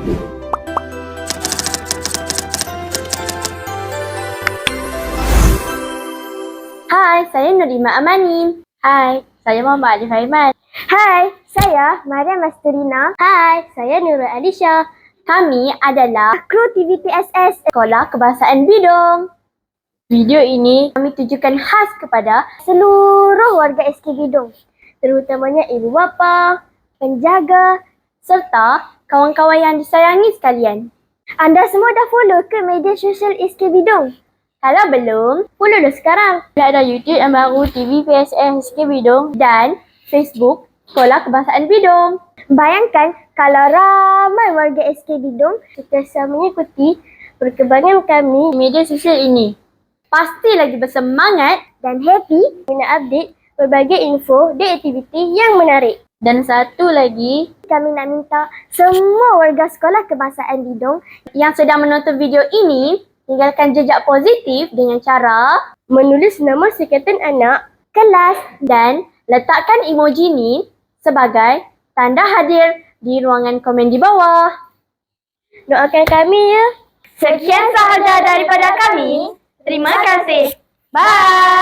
Hai, saya Nurima Amani. Hai, saya Muhammad Alif Aiman. Hai, saya Maria Masturina. Hai, saya Nurul Alisha. Kami adalah Kru TVPSS Sekolah Kebahasaan Bidong. Video ini kami tujukan khas kepada seluruh warga SK Bidong, terutamanya ibu bapa, penjaga serta kawan-kawan yang disayangi sekalian. Anda semua dah follow ke media sosial SK Bidong? Kalau belum, follow dah sekarang. Ada YouTube yang baru TVPSS SK Bidong dan Facebook Sekolah Kebahasaan Bidong. Bayangkan kalau ramai warga SK Bidong sentiasa mengikuti perkembangan kami di media sosial ini. Pasti lagi bersemangat dan happy nak update berbagai info dan aktiviti yang menarik. Dan satu lagi, kami nak minta semua warga Sekolah Kebahasaan Bidong yang sedang menonton video ini tinggalkan jejak positif dengan cara menulis nama sukatan anak, kelas dan letakkan emoji ni sebagai tanda hadir di ruangan komen di bawah. Doakan kami ya. Sekian sahaja daripada kami. Terima kasih. Bye.